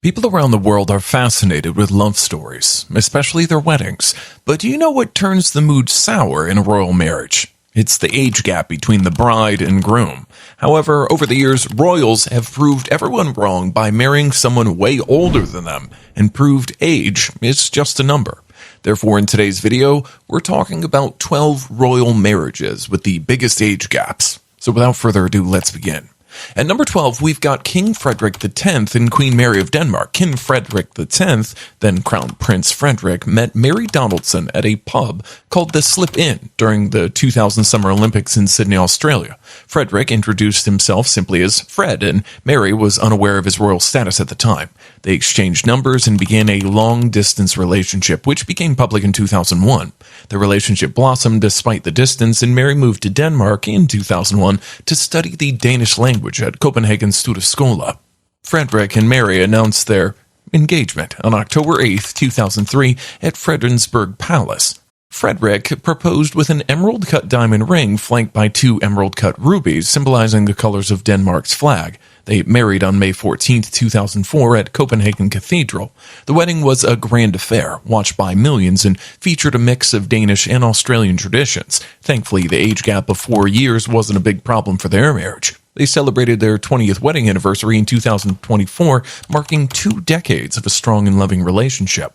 People around the world are fascinated with love stories, especially their weddings. But do you know what turns the mood sour in a royal marriage? It's the age gap between the bride and groom. However, over the years, royals have proved everyone wrong by marrying someone way older than them, and proved age is just a number. Therefore, in today's video, we're talking about 12 royal marriages with the biggest age gaps. So without further ado, let's begin. At number 12, we've got King Frederick X and Queen Mary of Denmark. King Frederick X, then Crown Prince Frederik, met Mary Donaldson at a pub called the Slip Inn during the 2000 Summer Olympics in Sydney, Australia. Frederick introduced himself simply as Fred, and Mary was unaware of his royal status at the time. They exchanged numbers and began a long-distance relationship, which became public in 2001. The relationship blossomed despite the distance, and Mary moved to Denmark in 2001 to study the Danish language at Copenhagen Studieskole. Frederik and Mary announced their engagement on October 8, 2003 at Fredensborg Palace. Frederik proposed with an emerald-cut diamond ring flanked by two emerald-cut rubies symbolizing the colors of Denmark's flag. They married on May 14, 2004 at Copenhagen Cathedral. The wedding was a grand affair, watched by millions, and featured a mix of Danish and Australian traditions. Thankfully, the age gap of 4 years wasn't a big problem for their marriage. They celebrated their 20th wedding anniversary in 2024, marking 2 decades of a strong and loving relationship.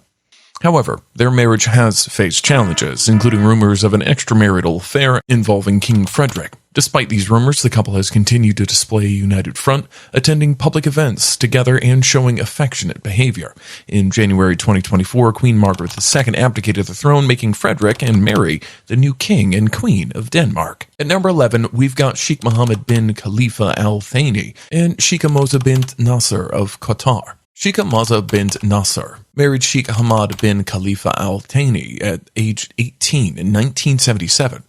However, their marriage has faced challenges, including rumors of an extramarital affair involving King Frederik. Despite these rumors, the couple has continued to display a united front, attending public events together and showing affectionate behavior. In January 2024, Queen Margaret II abdicated the throne, making Frederik and Mary the new king and queen of Denmark. At number 11, we've got Sheikh Mohammed bin Khalifa Al Thani and Sheikh Moza bint Nasser of Qatar. Sheikh Moza bint Nasser married Sheikh Hamad bin Khalifa Al Thani at age 18 in 1977.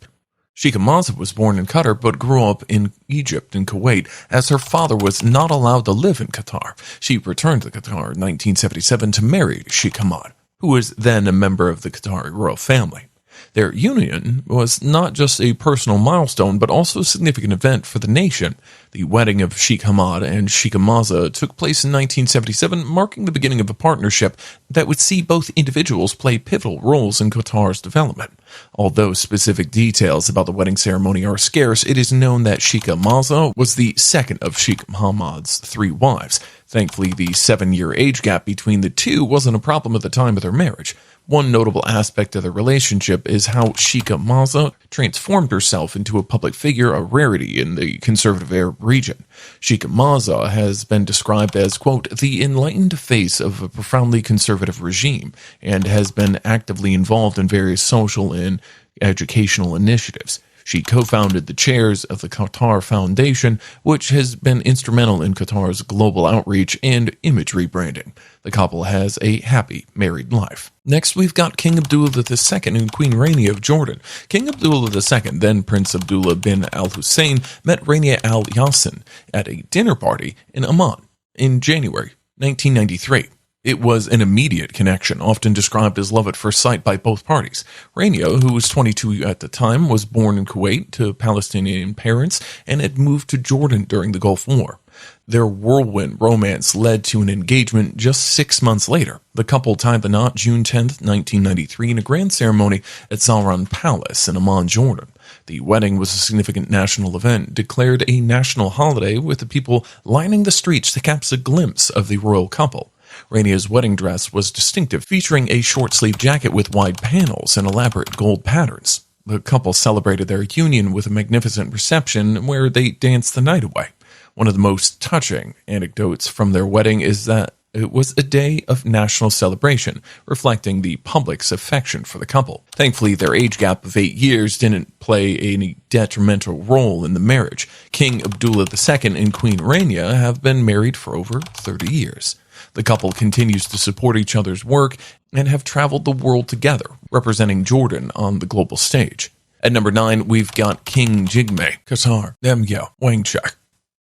Sheikh Moza was born in Qatar but grew up in Egypt and Kuwait as her father was not allowed to live in Qatar. She returned to Qatar in 1977 to marry Sheikh Hamad, who was then a member of the Qatari royal family. Their union was not just a personal milestone, but also a significant event for the nation. The wedding of Sheikh Hamad and Sheikh Moza took place in 1977, marking the beginning of a partnership that would see both individuals play pivotal roles in Qatar's development. Although specific details about the wedding ceremony are scarce, it is known that Sheikh Moza was the second of Sheikh Hamad's 3 wives. Thankfully, the 7-year age gap between the two wasn't a problem at the time of their marriage. One notable aspect of the relationship is how Sheikh Moza transformed herself into a public figure, a rarity in the conservative Arab region. Sheikh Moza has been described as, quote, the enlightened face of a profoundly conservative regime, and has been actively involved in various social and educational initiatives. She co-founded the chairs of the Qatar Foundation, which has been instrumental in Qatar's global outreach and image rebranding. The couple has a happy married life. Next, we've got King Abdullah II and Queen Rania of Jordan. King Abdullah II, then Prince Abdullah bin al-Hussein, met Rania al-Yassin at a dinner party in Amman in January 1993. It was an immediate connection, often described as love at first sight by both parties. Rania, who was 22 at the time, was born in Kuwait to Palestinian parents and had moved to Jordan during the Gulf War. Their whirlwind romance led to an engagement just 6 months later. The couple tied the knot June 10, 1993, in a grand ceremony at Zahran Palace in Amman, Jordan. The wedding was a significant national event, declared a national holiday, with the people lining the streets to catch a glimpse of the royal couple. Rania's wedding dress was distinctive, featuring a short-sleeved jacket with wide panels and elaborate gold patterns. The couple celebrated their union with a magnificent reception where they danced the night away. One of the most touching anecdotes from their wedding is that it was a day of national celebration, reflecting the public's affection for the couple. Thankfully, their age gap of 8 years didn't play any detrimental role in the marriage. King Abdullah II and Queen Rania have been married for over 30 years. The couple continues to support each other's work and have traveled the world together, representing Jordan on the global stage. At number 9, we've got King Jigme, Khesar, Namgyel, Wangchuk,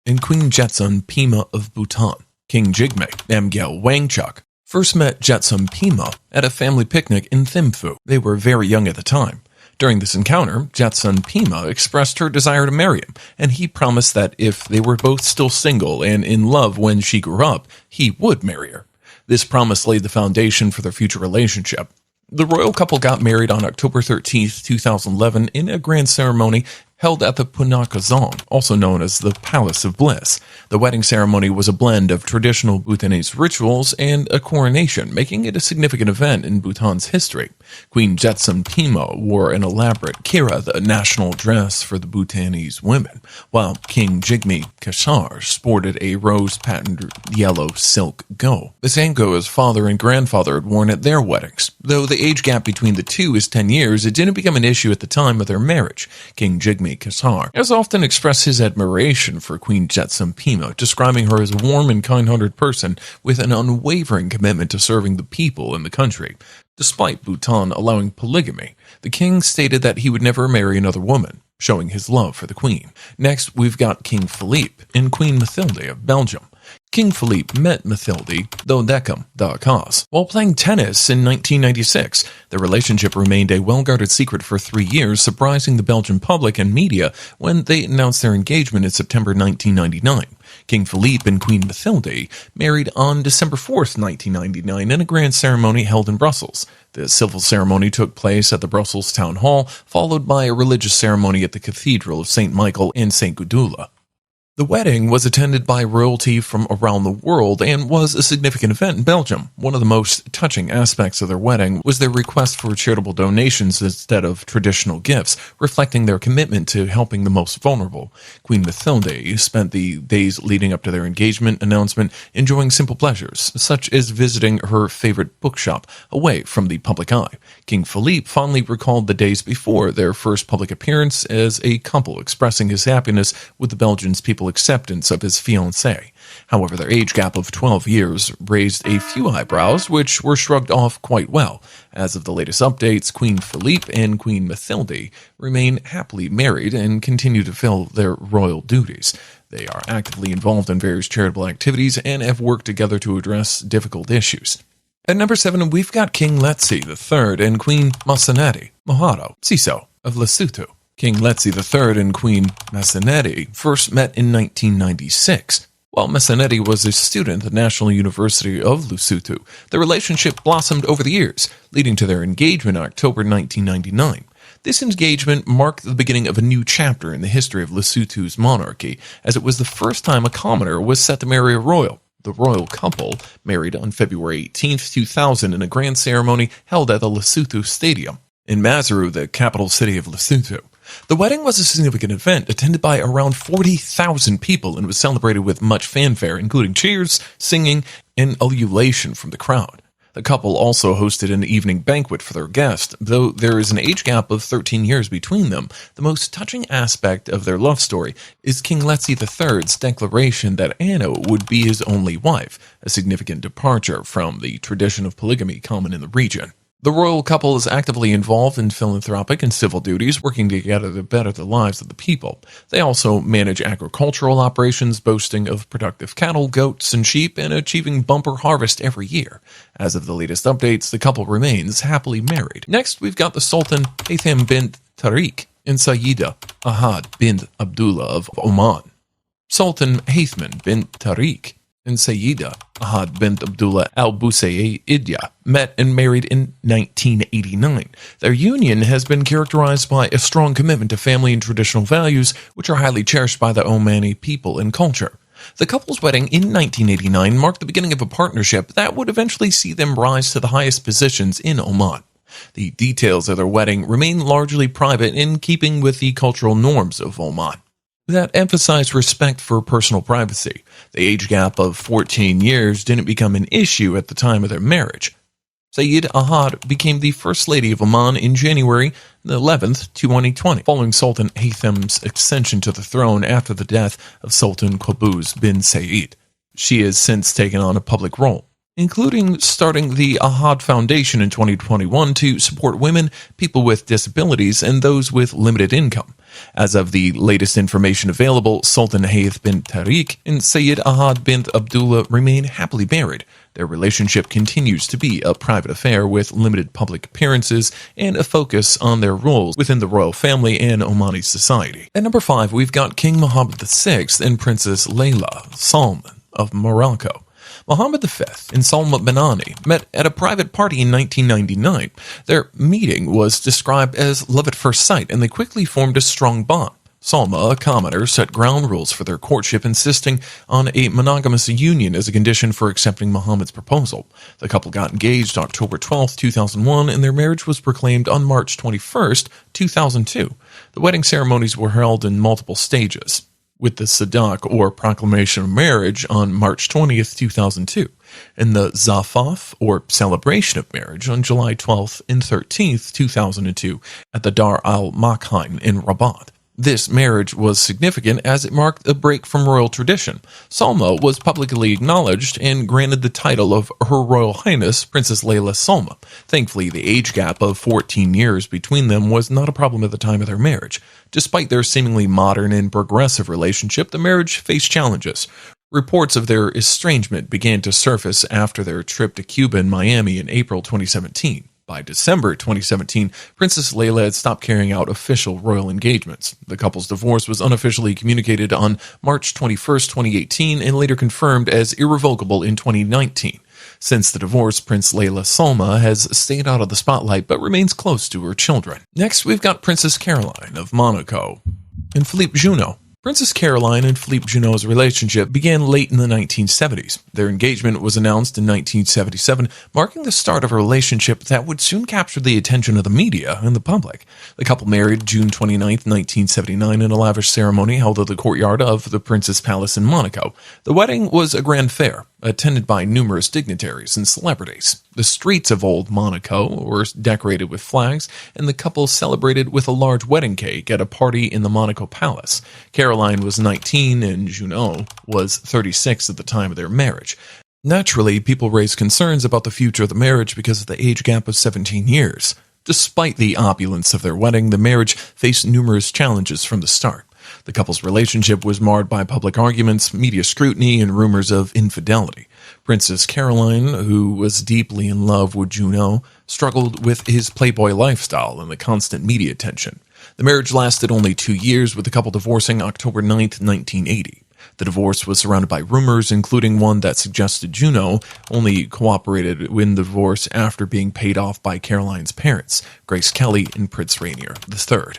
and Queen Jetson Pema of Bhutan. King Jigme, Namgyel, Wangchuk first met Jetson Pema at a family picnic in Thimphu. They were very young at the time. During this encounter, Jetson Pema expressed her desire to marry him, and he promised that if they were both still single and in love when she grew up, he would marry her. This promise laid the foundation for their future relationship. The royal couple got married on October 13th, 2011 in a grand ceremony held at the Punakazong, also known as the Palace of Bliss. The wedding ceremony was a blend of traditional Bhutanese rituals and a coronation, making it a significant event in Bhutan's history. Queen Jetson Pema wore an elaborate kira, the national dress for the Bhutanese women, while King Jigme Khesar sported a rose-patterned yellow silk go. The same go his father and grandfather had worn at their weddings. Though the age gap between the two is 10 years, it didn't become an issue at the time of their marriage. King Jigme Khesar has often expressed his admiration for Queen Jetson Pema, describing her as a warm and kind-hearted person with an unwavering commitment to serving the people in the country. Despite Bhutan allowing polygamy, the king stated that he would never marry another woman, showing his love for the queen. Next, we've got King Philippe and Queen Mathilde of Belgium. King Philippe met Mathilde, though Deckham, the cause, while playing tennis in 1996. Their relationship remained a well-guarded secret for 3 years, surprising the Belgian public and media when they announced their engagement in September 1999. King Philippe and Queen Mathilde married on December 4th, 1999 in a grand ceremony held in Brussels. The civil ceremony took place at the Brussels Town Hall, followed by a religious ceremony at the Cathedral of St. Michael and St. Gudula. The wedding was attended by royalty from around the world and was a significant event in Belgium. One of the most touching aspects of their wedding was their request for charitable donations instead of traditional gifts, reflecting their commitment to helping the most vulnerable. Queen Mathilde spent the days leading up to their engagement announcement enjoying simple pleasures, such as visiting her favorite bookshop away from the public eye. King Philippe fondly recalled the days before their first public appearance as a couple, expressing his happiness with the Belgians' people's acceptance of his fiancée. However, their age gap of 12 years raised a few eyebrows, which were shrugged off quite well. As of the latest updates, Queen Philippe and Queen Mathilde remain happily married and continue to fill their royal duties. They are actively involved in various charitable activities and have worked together to address difficult issues. At number 7, we've got King Letsie III and Queen Maseneti Moharo Siso of Lesotho. King Letsie III and Queen Maseneti first met in 1996. While Maseneti was a student at the National University of Lesotho, their relationship blossomed over the years, leading to their engagement in October 1999. This engagement marked the beginning of a new chapter in the history of Lesotho's monarchy, as it was the first time a commoner was set to marry a royal. The royal couple married on February 18, 2000 in a grand ceremony held at the Lesotho Stadium in Maseru, the capital city of Lesotho. The wedding was a significant event attended by around 40,000 people and was celebrated with much fanfare, including cheers, singing, and ululation from the crowd. The couple also hosted an evening banquet for their guests. Though there is an age gap of 13 years between them, the most touching aspect of their love story is King Letsie III's declaration that Anna would be his only wife, a significant departure from the tradition of polygamy common in the region. The royal couple is actively involved in philanthropic and civil duties, working together to better the lives of the people. They also manage agricultural operations, boasting of productive cattle, goats, and sheep, and achieving bumper harvest every year. As of the latest updates, the couple remains happily married. Next, we've got the Sultan Aam B Tariq and Sayyida Ahad bint Abdullah of Oman. Sultan Aam B Tariq and Sayyida Ahad bint Abdullah al-Busayidya met and married in 1989. Their union has been characterized by a strong commitment to family and traditional values, which are highly cherished by the Omani people and culture. The couple's wedding in 1989 marked the beginning of a partnership that would eventually see them rise to the highest positions in Oman. The details of their wedding remain largely private, in keeping with the cultural norms of Oman that emphasize respect for personal privacy. The age gap of 14 years didn't become an issue at the time of their marriage. Sayyid Ahad became the First Lady of Oman in January 11th, 2020, following Sultan Aam's ascension to the throne after the death of Sultan Qaboos bin Said. She has since taken on a public role, including starting the Ahad Foundation in 2021 to support women, people with disabilities, and those with limited income. As of the latest information available, Sultan Aam B Tariq and Sayyid Ahad bint Abdullah remain happily married. Their relationship continues to be a private affair with limited public appearances and a focus on their roles within the royal family and Omani society. At number 5, we've got King Mohammed VI and Princess Leila Salman of Morocco. Mohammed V and Salma Benani met at a private party in 1999. Their meeting was described as love at first sight, and they quickly formed a strong bond. Salma, a commoner, set ground rules for their courtship, insisting on a monogamous union as a condition for accepting Muhammad's proposal. The couple got engaged October 12, 2001, and their marriage was proclaimed on March 21, 2002. The wedding ceremonies were held in multiple stages, with the Sadaq, or proclamation of marriage, on March 20th, 2002, and the Zafaf, or celebration of marriage, on July 12th and 13th, 2002, at the Dar al-Makhain in Rabat. This marriage was significant as it marked a break from royal tradition. Salma was publicly acknowledged and granted the title of Her Royal Highness Princess Laila Salma. Thankfully, the age gap of 14 years between them was not a problem at the time of their marriage. Despite their seemingly modern and progressive relationship, the marriage faced challenges. Reports of their estrangement began to surface after their trip to Cuba and Miami in April 2017. By December 2017, Princess Laila had stopped carrying out official royal engagements. The couple's divorce was unofficially communicated on March 21, 2018, and later confirmed as irrevocable in 2019. Since the divorce, Prince Laila Salma has stayed out of the spotlight but remains close to her children. Next, we've got Princess Caroline of Monaco and Philippe Junot. Princess Caroline and Philippe Junot's relationship began late in the 1970s. Their engagement was announced in 1977, marking the start of a relationship that would soon capture the attention of the media and the public. The couple married June 29, 1979, in a lavish ceremony held at the courtyard of the Prince's Palace in Monaco. The wedding was a grand fair, attended by numerous dignitaries and celebrities. The streets of old Monaco were decorated with flags, and the couple celebrated with a large wedding cake at a party in the Monaco Palace. Caroline was 19 and Junot was 36 at the time of their marriage. Naturally, people raised concerns about the future of the marriage because of the age gap of 17 years. Despite the opulence of their wedding, the marriage faced numerous challenges from the start. The couple's relationship was marred by public arguments, media scrutiny, and rumors of infidelity. Princess Caroline, who was deeply in love with Junot, struggled with his playboy lifestyle and the constant media attention. The marriage lasted only 2 years, with the couple divorcing October 9, 1980. The divorce was surrounded by rumors, including one that suggested Junot only cooperated in the divorce after being paid off by Caroline's parents, Grace Kelly and Prince Rainier III.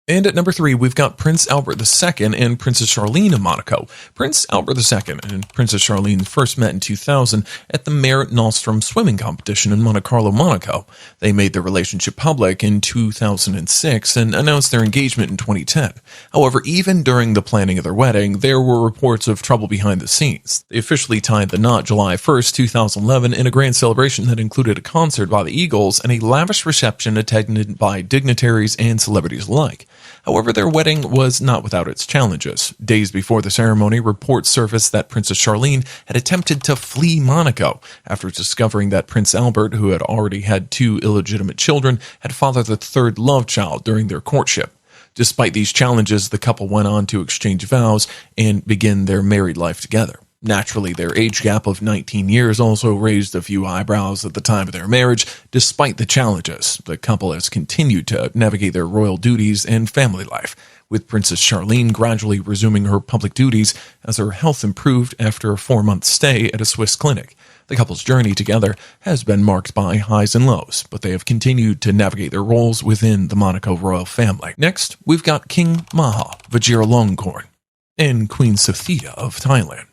And at number 3, we've got Prince Albert II and Princess Charlene of Monaco. Prince Albert II and Princess Charlene first met in 2000 at the Mare Nostrum swimming competition in Monte Carlo, Monaco. They made their relationship public in 2006 and announced their engagement in 2010. However, even during the planning of their wedding, there were reports of trouble behind the scenes. They officially tied the knot July 1st, 2011, in a grand celebration that included a concert by the Eagles and a lavish reception attended by dignitaries and celebrities alike. However, their wedding was not without its challenges. Days before the ceremony, reports surfaced that Princess Charlene had attempted to flee Monaco after discovering that Prince Albert, who had already had 2 illegitimate children, had fathered the 3rd love child during their courtship. Despite these challenges, the couple went on to exchange vows and begin their married life together. Naturally, their age gap of 19 years also raised a few eyebrows at the time of their marriage. Despite the challenges, the couple has continued to navigate their royal duties and family life, with Princess Charlene gradually resuming her public duties as her health improved after a 4-month stay at a Swiss clinic. The couple's journey together has been marked by highs and lows, but they have continued to navigate their roles within the Monaco royal family. Next, we've got King Maha Vajiralongkorn and Queen Suthida of Thailand.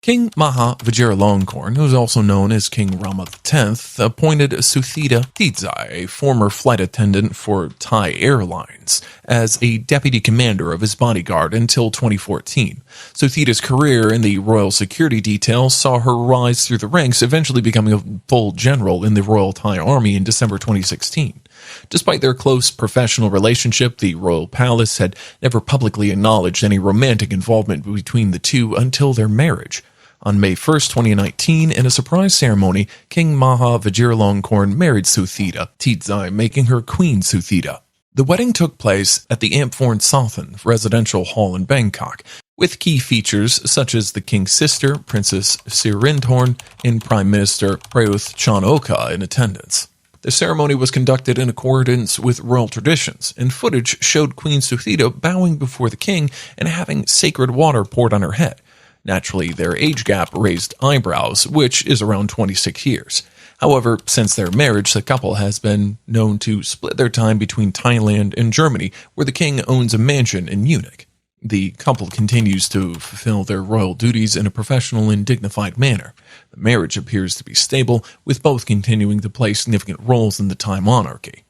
King Maha Vajiralongkorn, who is also known as King Rama X, appointed Suthida Tizai, a former flight attendant for Thai Airlines, as a deputy commander of his bodyguard until 2014. Suthida's career in the royal security detail saw her rise through the ranks, eventually becoming a full general in the Royal Thai Army in December 2016. Despite their close professional relationship, the royal palace had never publicly acknowledged any romantic involvement between the two until their marriage. On May 1, 2019, in a surprise ceremony, King Maha Vajiralongkorn married Suthida Tizai, making her Queen Suthida. The wedding took place at the Amphoran Sothan residential hall in Bangkok, with key features such as the king's sister, Princess Sirindhorn, and Prime Minister Prayuth Chan-o-cha in attendance. The ceremony was conducted in accordance with royal traditions, and footage showed Queen Suthida bowing before the king and having sacred water poured on her head. Naturally, their age gap raised eyebrows, which is around 26 years. However, since their marriage, the couple has been known to split their time between Thailand and Germany, where the king owns a mansion in Munich. The couple continues to fulfill their royal duties in a professional and dignified manner. The marriage appears to be stable, with both continuing to play significant roles in the Thai monarchy.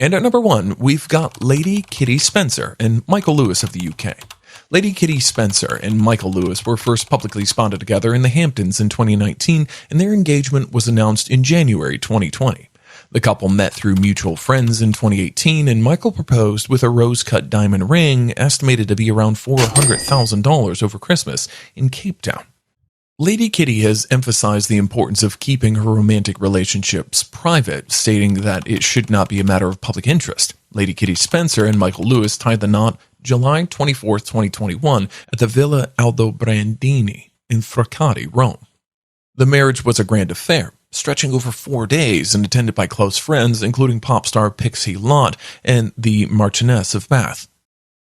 And at number 1, we've got Lady Kitty Spencer and Michael Lewis of the UK. Lady Kitty Spencer and Michael Lewis were first publicly spotted together in the Hamptons in 2019, and their engagement was announced in January 2020. The couple met through mutual friends in 2018, and Michael proposed with a rose-cut diamond ring estimated to be around $400,000 over Christmas in Cape Town. Lady Kitty has emphasized the importance of keeping her romantic relationships private, stating that it should not be a matter of public interest. Lady Kitty Spencer and Michael Lewis tied the knot July 24, 2021 at the Villa Aldobrandini in Frascati, Rome. The marriage was a grand affair, stretching over 4 days and attended by close friends, including pop star Pixie Lott and the Marchioness of Bath.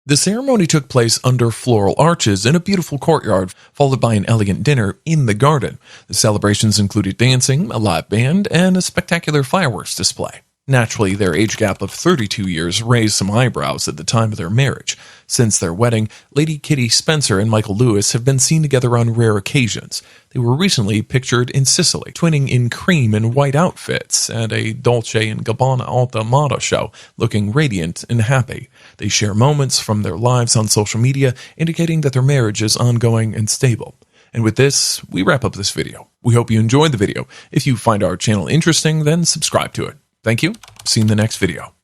The ceremony took place under floral arches in a beautiful courtyard, followed by an elegant dinner in the garden. The celebrations included dancing, a live band, and a spectacular fireworks display. Naturally, their age gap of 32 years raised some eyebrows at the time of their marriage. Since their wedding, Lady Kitty Spencer and Michael Lewis have been seen together on rare occasions. They were recently pictured in Sicily, twinning in cream and white outfits at a Dolce & Gabbana Alta Moda show, looking radiant and happy. They share moments from their lives on social media, indicating that their marriage is ongoing and stable. And with this, we wrap up this video. We hope you enjoyed the video. If you find our channel interesting, then subscribe to it. Thank you. See you in the next video.